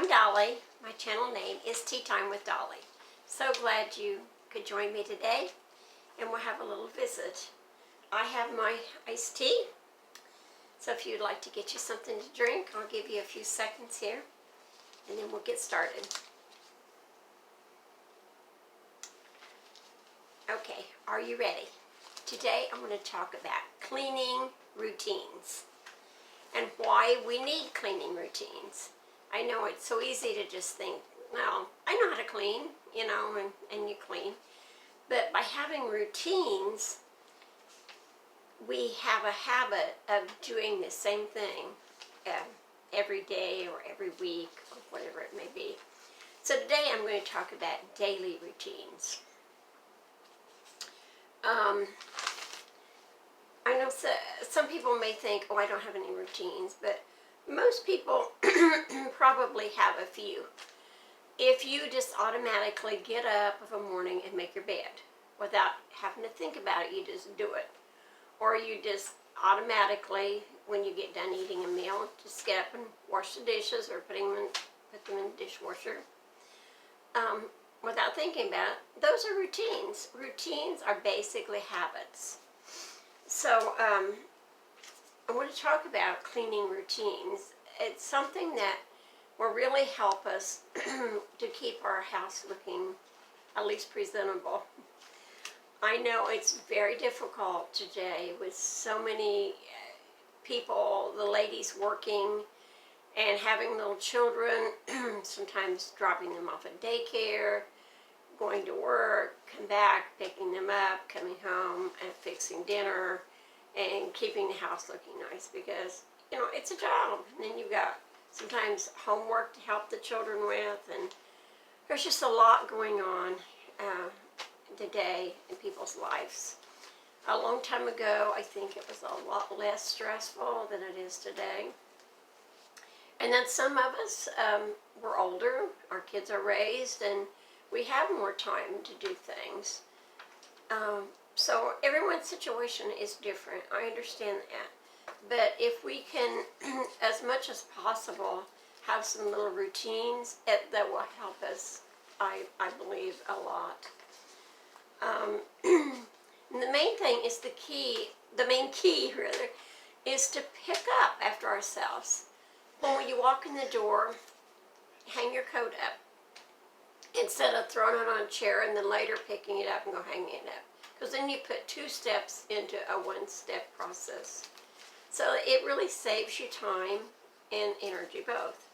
I'm Dolly. My channel name is Tea Time with Dolly. So glad you could join me today, and we'll have a little visit. I have my iced tea, so if you'd like to get you something to drink, I'll give you a few seconds here, and then we'll get started. Okay, are you ready? Today I'm going to talk about cleaning routines and why we need cleaning routines. I know it's so easy to just think, well, I know how to clean, and you clean. But by having routines, we have a habit of doing the same thing every day or every week or whatever it may be. So today I'm going to talk about daily routines. I know some people may think, oh, I don't have any routines, but most people probably have a few. If you just automatically get up of a morning and make your bed without having to think about it, you just do it. Or you just automatically, when you get done eating a meal, just get up and wash the dishes or put them in the dishwasher. Without thinking about it, those are routines. Routines are basically habits. So I want to talk about cleaning routines. It's something that will really help us to keep our house looking at least presentable. I know it's very difficult today with so many people, the ladies working and having little children, sometimes dropping them off at daycare, going to work, come back, picking them up, coming home and fixing dinner and keeping the house looking nice because, it's a job. And then you've got sometimes homework to help the children with, and there's just a lot going on today in people's lives. A long time ago, I think it was a lot less stressful than it is today. And then some of us, we're older, our kids are raised, and we have more time to do things. So everyone's situation is different. I understand that. But if we can, as much as possible, have some little routines that will help us, I believe, a lot. The main thing is the main key rather, is to pick up after ourselves. When you walk in the door, hang your coat up instead of throwing it on a chair and then later picking it up and go hanging it up. Because then you put 2 steps into a 1-step process. So it really saves you time and energy both.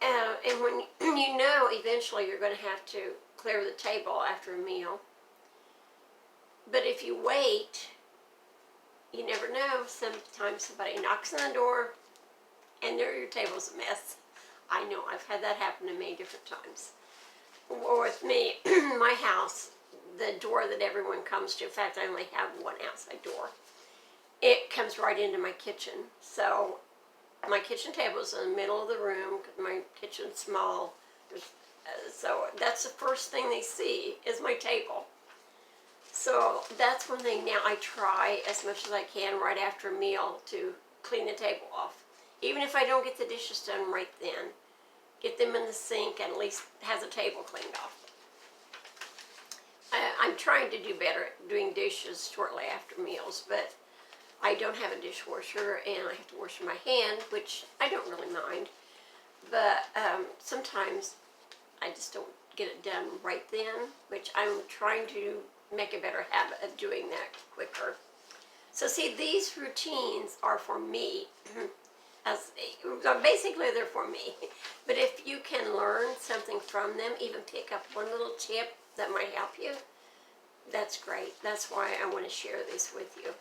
And when eventually you're going to have to clear the table after a meal. But if you wait, you never know. Sometimes somebody knocks on the door and your table's a mess. I know, I've had that happen to me different times. Or with me, my house, the door that everyone comes to, in fact, I only have one outside door. It comes right into my kitchen. So my kitchen table is in the middle of the room. My kitchen's small. So that's the first thing they see is my table. So that's one thing now I try as much as I can right after a meal to clean the table off. Even if I don't get the dishes done right then, get them in the sink and at least has the table cleaned off. I'm trying to do better at doing dishes shortly after meals, but I don't have a dishwasher and I have to wash my hand, which I don't really mind. But sometimes I just don't get it done right then, which I'm trying to make a better habit of doing that quicker. So see, these routines are for me. Basically they're for me. But if you can learn something from them, even pick up one little tip that might help you, that's great. That's why I want to share this with you.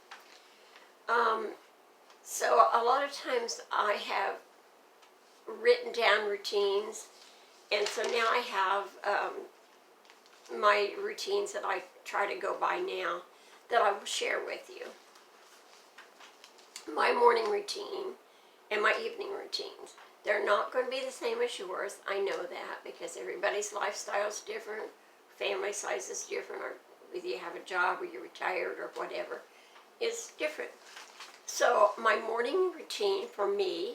So a lot of times I have written down routines, and so now I have my routines that I try to go by now that I will share with you. My morning routine and my evening routines. They're not going to be the same as yours. I know that because everybody's lifestyle is different, family size is different, or whether you have a job or you're retired or whatever. It's different. So my morning routine for me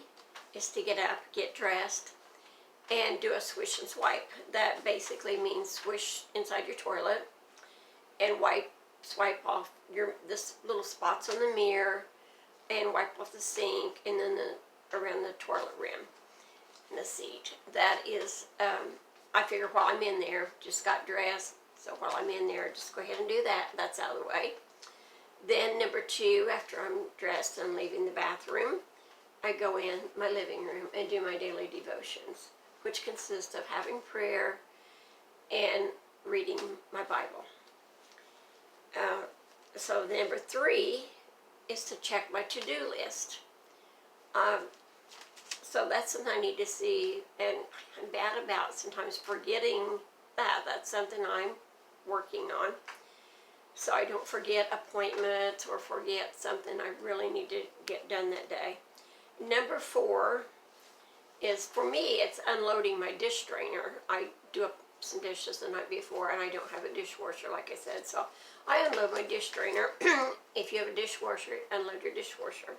is to get up, get dressed, and do a swish and swipe. That basically means swish inside your toilet and swipe off this little spots on the mirror, and wipe off the sink, and then around the toilet rim and the seat. That is, I figure while I'm in there, just got dressed, so while I'm in there, just go ahead and do that. That's out of the way. Then number 2, after I'm dressed and leaving the bathroom, I go in my living room and do my daily devotions, which consist of having prayer and reading my Bible. So number 3 is to check my to-do list. So that's something I need to see, and I'm bad about sometimes forgetting that. That's something I'm working on, so I don't forget appointments or forget something I really need to get done that day. Number 4 is, for me, it's unloading my dish drainer. I do some dishes the night before, and I don't have a dishwasher, like I said, so I unload my dish drainer. If you have a dishwasher, unload your dishwasher.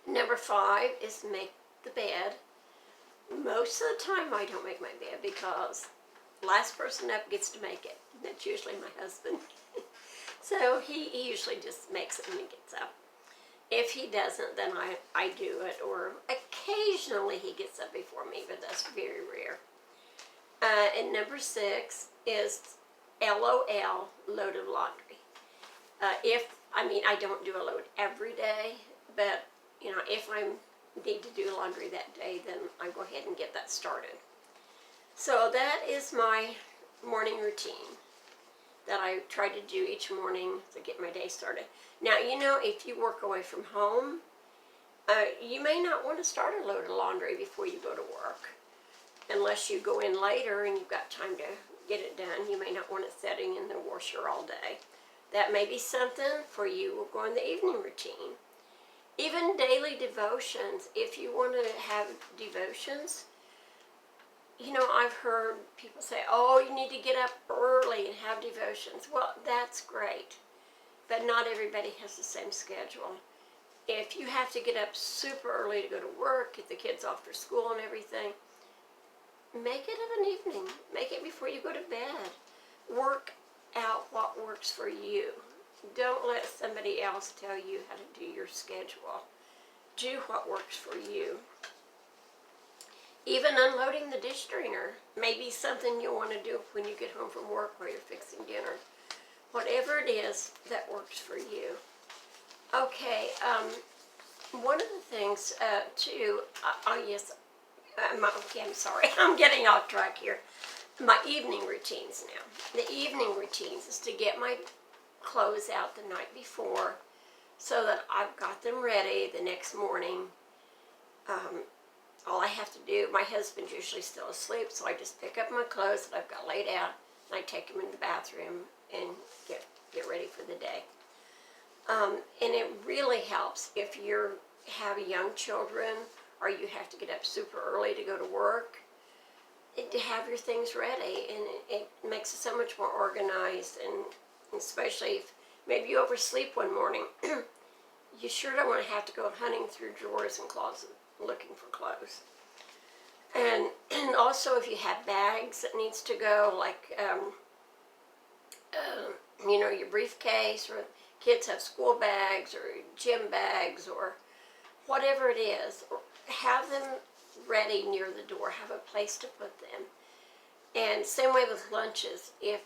Number 5 is make the bed. Most of the time I don't make my bed because last person up gets to make it. That's usually my husband. So he usually just makes it when he gets up. If he doesn't, then I do it, or occasionally he gets up before me, but that's very rare. And number 6 is LOL, load of laundry. I don't do a load every day, but if I need to do laundry that day, then I go ahead and get that started. So that is my morning routine that I try to do each morning to get my day started. Now, if you work away from home, you may not want to start a load of laundry before you go to work. Unless you go in later and you've got time to get it done, you may not want it sitting in the washer all day. That may be something for you. We'll go in the evening routine. Even daily devotions, if you want to have devotions, I've heard people say, oh, you need to get up early and have devotions. Well, that's great, but not everybody has the same schedule. If you have to get up super early to go to work, get the kids off for school and everything, make it of an evening. Make it before you go to bed. Work out what works for you. Don't let somebody else tell you how to do your schedule. Do what works for you. Even unloading the dish drainer may be something you'll want to do when you get home from work while you're fixing dinner. Whatever it is that works for you. Okay, one of the things too, I'm sorry, I'm getting off track here. My evening routines now. The evening routines is to get my clothes out the night before so that I've got them ready the next morning. All I have to do, my husband's usually still asleep, so I just pick up my clothes that I've got laid out, and I take them in the bathroom and get ready for the day. And it really helps if you have young children or you have to get up super early to go to work, to have your things ready, and it makes it so much more organized. And especially if maybe you oversleep one morning, you sure don't want to have to go hunting through drawers and closets looking for clothes. And also if you have bags that needs to go, like your briefcase, or kids have school bags or gym bags or whatever it is, have them ready near the door. Have a place to put them. And same way with lunches. If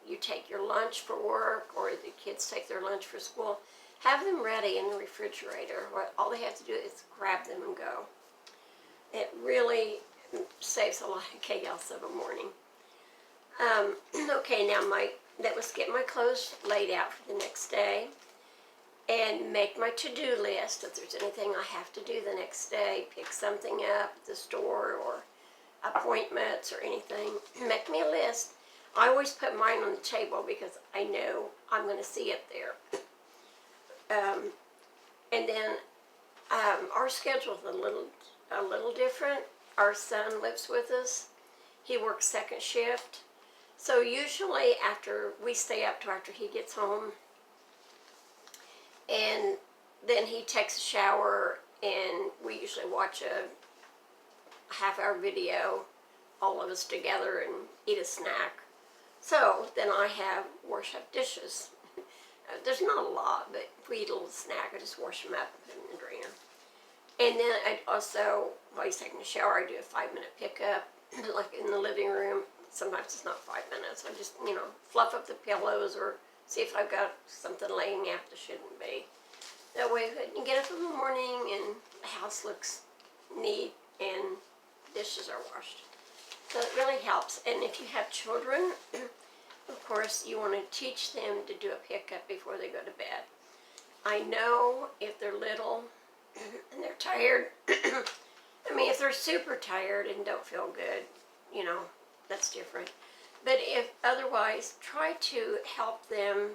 you take your lunch for work or the kids take their lunch for school, have them ready in the refrigerator. All they have to do is grab them and go. It really saves a lot of chaos of a morning. Okay, now that was get my clothes laid out for the next day and make my to-do list. If there's anything I have to do the next day, pick something up at the store or appointments or anything, make me a list. I always put mine on the table because I know I'm going to see it there. And then our schedule is a little different. Our son lives with us. He works second shift. So usually we stay up till after he gets home. And then he takes a shower, and we usually watch half-hour video, all of us together, and eat a snack. So then I have wash up dishes. There's not a lot, but if we eat a little snack, I just wash them up and put them in the drainer. And then I also, while he's taking a shower, I do a 5-minute pickup, like in the living room. Sometimes it's not 5 minutes. I just, fluff up the pillows or see if I've got something laying out that shouldn't be. That way you get up in the morning and the house looks neat and dishes are washed. So it really helps. And if you have children, of course, you want to teach them to do a pickup before they go to bed. I know if they're little and they're tired, if they're super tired and don't feel good, that's different. But if otherwise, try to help them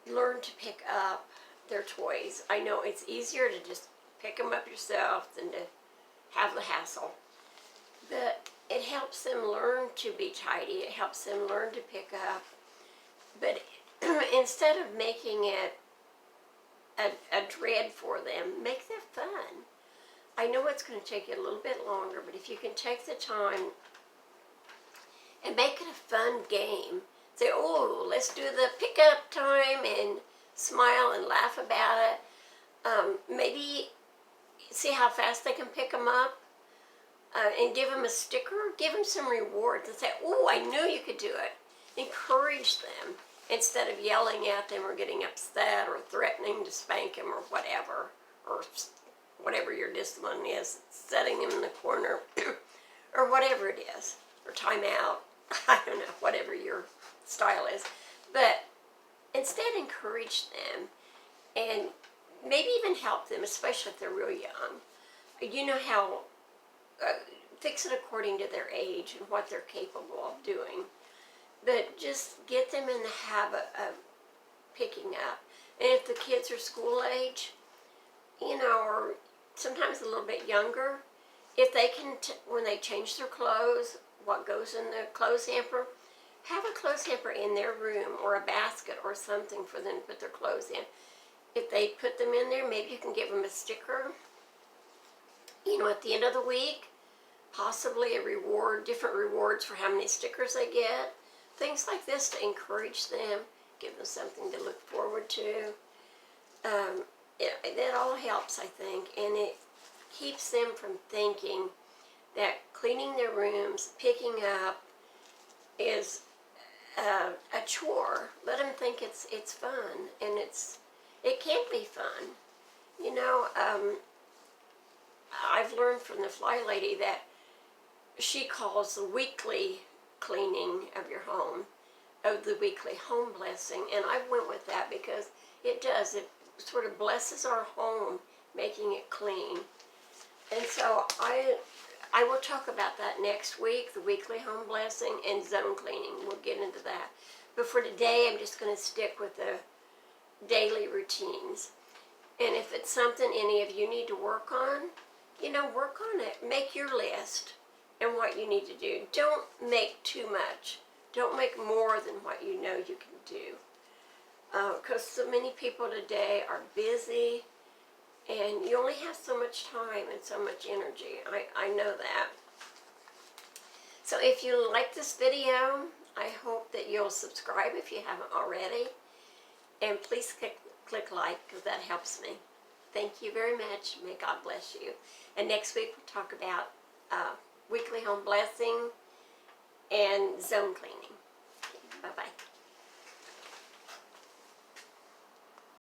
learn to pick up their toys. I know it's easier to just pick them up yourself than to have the hassle. But it helps them learn to be tidy. It helps them learn to pick up. But instead of making it a dread for them, make that fun. I know it's going to take you a little bit longer, but if you can take the time and make it a fun game, say, oh, let's do the pickup time, and smile and laugh about it. Maybe see how fast they can pick them up, and give them a sticker, give them some rewards, and say, oh, I knew you could do it. Encourage them instead of yelling at them or getting upset or threatening to spank them or whatever your discipline is, setting them in the corner or whatever it is, or time out. I don't know, whatever your style is. But instead, encourage them and maybe even help them, especially if they're real young. You know how, fix it according to their age and what they're capable of doing. But just get them in the habit of picking up. And if the kids are school age, or sometimes a little bit younger, if they can, when they change their clothes, what goes in the clothes hamper, have a clothes hamper in their room or a basket or something for them to put their clothes in. If they put them in there, maybe you can give them a sticker, at the end of the week, possibly a reward, different rewards for how many stickers they get, things like this to encourage them, give them something to look forward to. That all helps, I think, and it keeps them from thinking that cleaning their rooms, picking up, is a chore. Let them think it's fun, and it can be fun. I've learned from the Fly Lady that she calls the weekly cleaning of your home, of the weekly home blessing, and I went with that because it does. It sort of blesses our home, making it clean. And so I will talk about that next week, the weekly home blessing and zone cleaning. We'll get into that. But for today, I'm just going to stick with the daily routines. And if it's something any of you need to work on, work on it. Make your list and what you need to do. Don't make too much. Don't make more than what you know you can do. Because so many people today are busy, and you only have so much time and so much energy. I know that. So if you like this video, I hope that you'll subscribe if you haven't already. And please click like, because that helps me. Thank you very much. May God bless you. And next week we'll talk about weekly home blessing and zone cleaning.